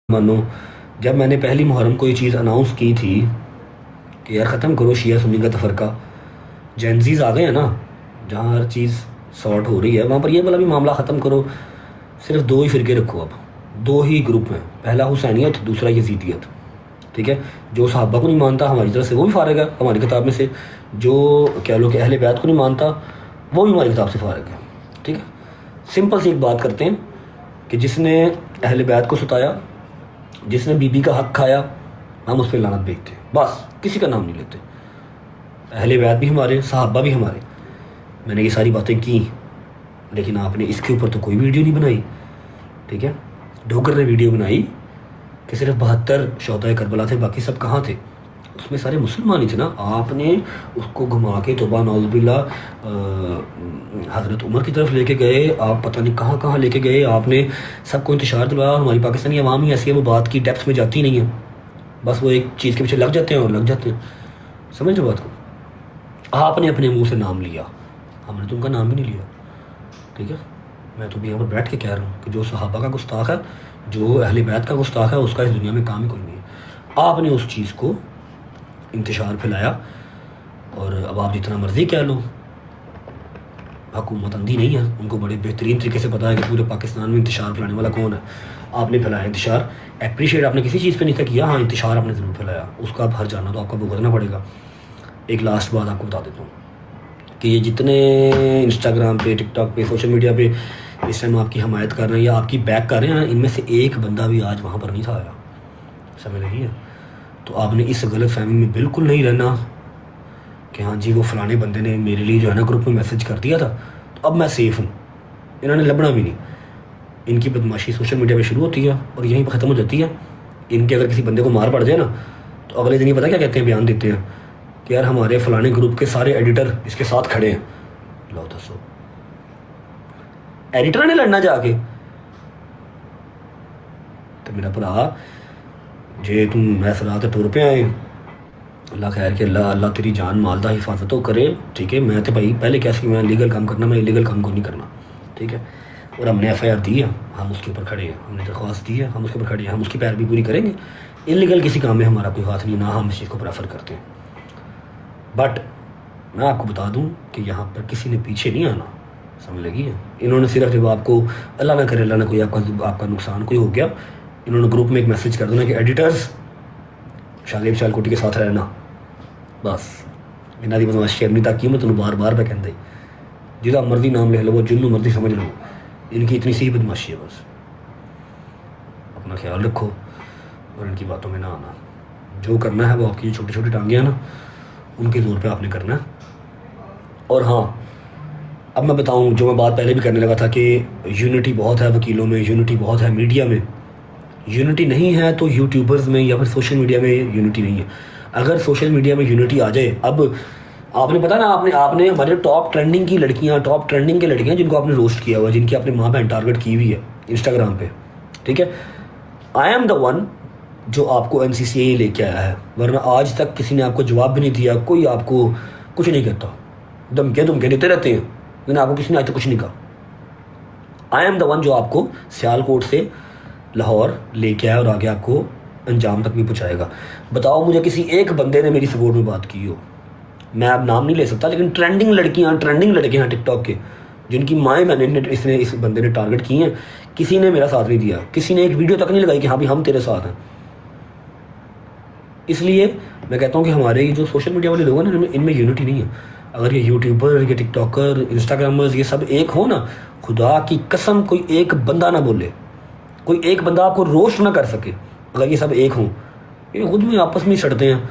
मानो जब मैंने पहली मुहर्रम को ये चीज़ अनाउंस की थी कि यार ख़त्म करो शिया सुन्नी का तफरका, जेंजीज आ गए हैं ना, जहाँ हर चीज़ सॉर्ट हो रही है वहाँ पर ये वाला भी मामला ख़त्म करो। सिर्फ दो ही फ़िरके रखो, अब दो ही ग्रुप हैं, पहला हुसैनियत, दूसरा यजीदियत। ठीक है, जो सहाबा को नहीं मानता हमारी तरफ से वो भी फारिग है हमारी किताब में से, जो कह लो कि अहले बैत को नहीं मानता वो भी हमारी किताब से फारिग है। ठीक है, सिंपल सी एक बात करते हैं कि जिसने अहले बैत को सताया, जिसने बीबी का हक खाया, हम उस पर लानत भेजते हैं, बस किसी का नाम नहीं लेते। अहले बैत भी हमारे, सहाबा भी हमारे। मैंने ये सारी बातें की, लेकिन आपने इसके ऊपर तो कोई वीडियो नहीं बनाई। ठीक है, डोगर ने वीडियो बनाई कि सिर्फ 72 शोहदाए करबला थे, बाकी सब कहाँ थे? उसमें सारे मुसलमान ही थे ना। आपने उसको घुमा के तौबा नौज़ुबिल्लाह हज़रत उमर की तरफ लेके गए, आप पता नहीं कहाँ कहाँ लेके गए, आपने सबको इंतशार दिलवाया। हमारी पाकिस्तानी अवाम ही ऐसी है, वो बात की डेप्थ में जाती नहीं है, बस वो एक चीज़ के पीछे लग जाते हैं और लग जाते हैं। समझ लो बात को। आपने अपने मुँह से नाम लिया, हमने तो उनका नाम भी नहीं लिया। ठीक है, मैं तो भी यहाँ पर बैठ के कह रहा हूँ कि जो सहाबा का गुस्ताख है, जो अहले बैत का गुस्ताख है, उसका इस दुनिया में काम ही कोई नहीं है। आपने उस चीज़ को इंतशार फैलाया, और अब आप जितना मर्ज़ी कह लो, हुकूमत अंधी नहीं है, उनको बड़े बेहतरीन तरीके से पता है कि पूरे पाकिस्तान में इंतशार फैलाने वाला कौन है। आपने फैलाया इंतशार, अप्रिशिएट आपने किसी चीज़ पे नहीं था किया, हाँ इंतशार आपने ज़रूर फैलाया, उसका अब हर जाना तो आपका भुगतना पड़ेगा। एक लास्ट बात आपको बता देता हूँ कि ये जितने इंस्टाग्राम पे, टिकटॉक पे, सोशल मीडिया पे इस टाइम आपकी हमायत कर रहे हैं या आपकी बैक कर रहे हैं ना, इनमें से एक बंदा भी आज वहाँ पर नहीं था आया। समझ रही है? तो आपने इस गलत फहमी में बिल्कुल नहीं रहना कि हाँ जी वो फ़लाने बंदे ने मेरे लिए जो है ना ग्रुप में मैसेज कर दिया था तो अब मैं सेफ़ हूँ। इन्होंने लबना भी नहीं। इनकी बदमाशी सोशल मीडिया पे शुरू होती है और यहीं पर ख़त्म हो जाती है। इनके अगर किसी बंदे को मार पड़ जाए ना, तो अगले दिन ही पता क्या कहते हैं, बयान देते हैं कि यार हमारे फ़लाने ग्रुप के सारे एडिटर इसके साथ खड़े हैं। लो दसो, एडिटर ने लड़ना जाके? तो मेरा भरा जे तुम ऐसा रात टुर पे आए, अल्लाह खैर के, अल्लाह तेरी जान माल दा हिफाजत तो करे। ठीक है, मैं तो भाई पहले क्या सी मैं लीगल काम करना, मैं इलीगल काम को नहीं करना। ठीक है, और हमने FIR दी है, हम उसके ऊपर खड़े हैं, हमने दरख्वास्त दी है, हम उसके ऊपर खड़े हैं, हम उसकी पैरवी पूरी करेंगे। इलीगल किसी काम में हमारा कोई हाथ नहीं, ना हम इस चीज़ को प्रेफर करते हैं। बट मैं आपको बता दूँ कि यहाँ पर किसी ने पीछे नहीं आना। समझ लगी है? इन्होंने सिर्फ जब आपको, अल्लाह ना करे, अल्लाह ना कोई आपका नुकसान कोई हो गया, इन्होंने ग्रुप में एक मैसेज कर देना कि एडिटर्स शालिब शालकोटी के साथ रहना, बस इन्हों की बदमाशी करनी ताकि मैं तुम्हें बार बार मैं कहता ही जिदा मर्जी नाम लिख लो, जिन्हों मर्जी समझ लो, इनकी इतनी सी बदमाशी है। बस अपना ख्याल रखो और इनकी बातों में ना आना। जो करना है वो आपकी छोटी छोटी टांगे हैं ना, उनके जोर पे आपने करना है। और हाँ, अब मैं बताऊँ जो मैं बात पहले भी करने लगा था कि यूनिटी बहुत है वकीलों में, यूनिटी बहुत है मीडिया में। यूनिटी नहीं है तो यूट्यूबर्स में या फिर सोशल मीडिया में यूनिटी नहीं है। अगर सोशल मीडिया में यूनिटी आ जाए, अब आपने पता ना, आपने हमारे टॉप ट्रेंडिंग की लड़कियां, टॉप ट्रेंडिंग की लड़कियां जिनको आपने रोस्ट किया हुआ, जिनकी आपने माँ बहन टारगेट की हुई है इंस्टाग्राम पे। ठीक है, आई एम द वन जो आपको NCCA लेके आया है, वरना आज तक किसी ने आपको जवाब भी नहीं दिया, कोई आपको कुछ नहीं कहता, धमकियाँ देते रहते हैं, लेकिन आपको किसी ने आज तक कुछ नहीं कहा। आई एम द वन जो आपको सियालकोट से लाहौर लेके आया और आगे आपको अंजाम तक भी पहुँचाएगा। बताओ मुझे किसी एक बंदे ने मेरी सपोर्ट में बात की हो? मैं अब नाम नहीं ले सकता, लेकिन ट्रेंडिंग लड़के हैं टिकटॉक के, जिनकी माएँ मैंने इस बंदे ने टारगेट की हैं, किसी ने मेरा साथ नहीं दिया, किसी ने एक वीडियो तक नहीं लगाई कि हाँ भाई हम तेरे साथ हैं। इसलिए मैं कहता हूँ कि हमारे ये जो सोशल मीडिया वाले लोग हैं ना, इनमें यूनिटी नहीं है। अगर ये यूट्यूबर, ये टिकटॉकर, इंस्टाग्रामर्स, ये सब एक हो ना, खुदा की कसम कोई एक बंदा ना बोले, कोई एक बंदा आपको रोस्ट ना कर सके, अगर ये सब एक हों। ये खुद में आपस में ही सड़ते हैं,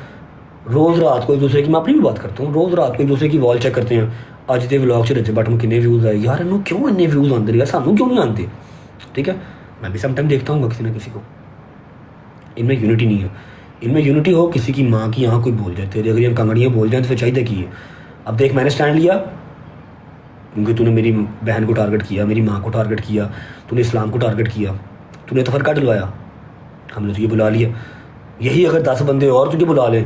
रोज़ रात को एक दूसरे की, मैं अपनी भी बात करता हूँ, रोज़ रात को एक दूसरे की वॉल चेक करते हैं। अज के व्लॉग च रजे बट में कितने व्यूज़ आए, यार इन्हों क्यों इन्ने व्यूज़ आते यार, सानू क्यों नहीं आते? ठीक है, मैं भी समटाइम देखता हूँ किसी ना किसी को। इनमें यूनिटी नहीं है। इनमें यूनिटी हो, किसी की माँ की यहाँ कोई बोल जाए, तेरे अगर यहाँ कंगड़ियाँ बोल जाए तो फिर चाहिए की है। अब देख, मैंने स्टैंड लिया क्योंकि तूने मेरी बहन को टारगेट किया, मेरी माँ को टारगेट किया, तूने इस्लाम को टारगेट किया, तूने तफरका डलवाया, हमने तुझे बुला लिया। यही अगर 10 बंदे और तुझे बुला लें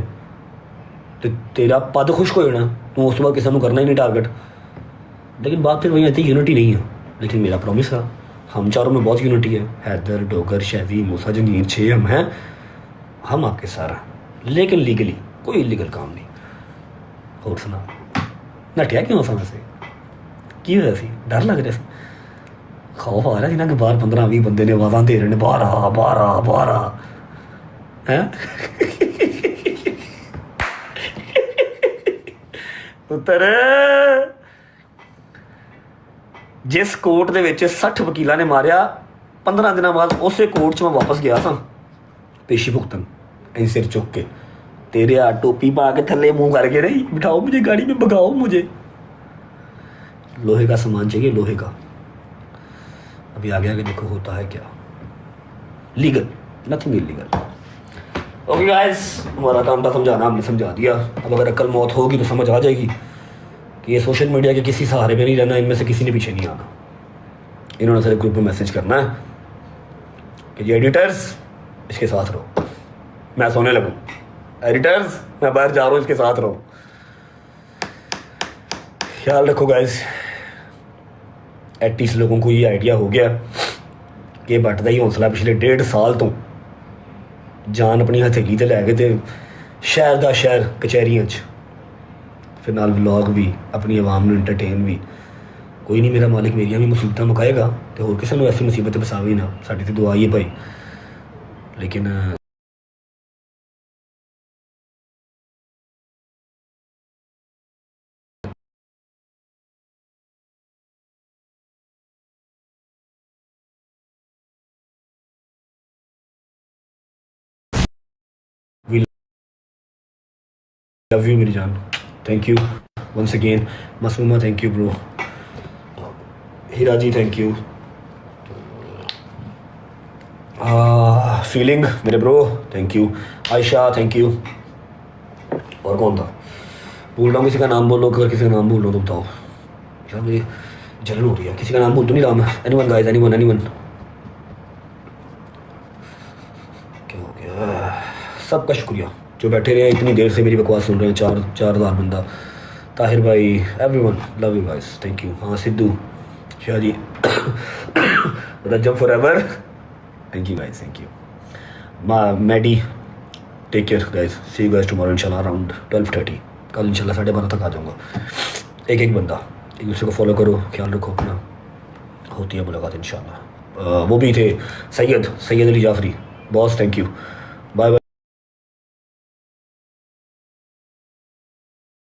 तो तेरा पद खुश हो जाना, तू उस बाद किसी को करना ही नहीं टारगेट। लेकिन बात फिर वही आती है, यूनिटी नहीं है। लेकिन मेरा प्रॉमिस था हम चारों में बहुत यूनिटी है, हैदर, डोगर, शैवी, मूसा, जंगीर, 6 हम हैं, हम आपके सारा, लेकिन लीगली कोई इलीगल काम नहीं। और सुना नटिया क्यों समय से की होया सी, डर लग रहा सी, खौफ आ रहा सी ना कि बाहर 15-20 बंदे ने आवाज़ां दे रहे ने बाहर आ बाहर आ बाहर आ, हैं पुत्तर जिस कोर्ट ਦੇ ਵਿੱਚ 60 ਵਕੀਲਾਂ ਨੇ मारिया, 15 ਦਿਨਾਂ बाद उस कोर्ट 'ਚ मैं वापस गया था पेशी भुगतन, ऐ सिर चुक के, तेरे टोपी पा के थल्ले मुंह करके, नहीं बिठाओ मुझे गाड़ी में, भगाओ मुझे, लोहे का सामान चाहिए, लोहे का। अभी आगे आगे देखो होता है क्या, legal, nothing illegal. Okay guys, हमारा काम था समझाना, हमने समझा दिया। अब अगर अकल मौत होगी तो समझ आ जाएगी कि ये सोशल मीडिया के किसी सहारे पे नहीं रहना, इनमें से किसी ने पीछे नहीं आना। इन्होंने सारे ग्रुप में मैसेज करना है कि ये एडिटर्स इसके साथ रहो, मैं सोने लगूँ, एडिटर्स मैं बाहर जा रहा हूँ, इसके साथ रहो। ख्याल रखो गाइस, एटलीस्ट लोगों को ये आइडिया हो गया कि बटदा ही हौसला पिछले 1.5 साल तो जान अपनी हथेली ते लै गए, शहर दा शहर कचहरियां च, फिर नाल व्लॉग भी, अपनी आवाम में एंटरटेन भी। कोई नहीं, मेरा मालिक मेरिया भी मुसीबत मुकाएगा, तो होर किसी को ऐसी मुसीबत बसावे ना, साडी ते दुआ ही है भाई। लेकिन वी लव यू मेरी जान, thank you once again. Masruma thank you bro, Heera ji thank you, feeling मेरे bro thank you, Ayesha thank you. और कौन था, भूल रहा हूँ किसी का नाम, बोलो अगर किसी का नाम भूल रहा हूँ तो बताओ यार, मुझे जलन हो रही है, किसी का नाम भूल तो नहीं रहा मैं। एनीवन गाइस, एनीवन एनीवन, क्या हो गया, सबका शुक्रिया जो बैठे रहे इतनी देर से मेरी बकवास सुन रहे हैं, 4,000 बंदा। ताहिर भाई, everyone love you guys, thank you. हाँ Sidhu, Shah ji, Rajab for ever, thank you guys, thank you. Maddy, take care guys, see you guys tomorrow इंशाल्लाह अराउंड 12:30। कल इंशाल्लाह 12:30 तक आ जाऊँगा। एक बंदा, एक दूसरे को फॉलो करो, ख्याल रखो अपना, होती है मुलाकात इंशाल्लाह। वो भी थे Syed Ali Jafri, boss thank you, bye bye.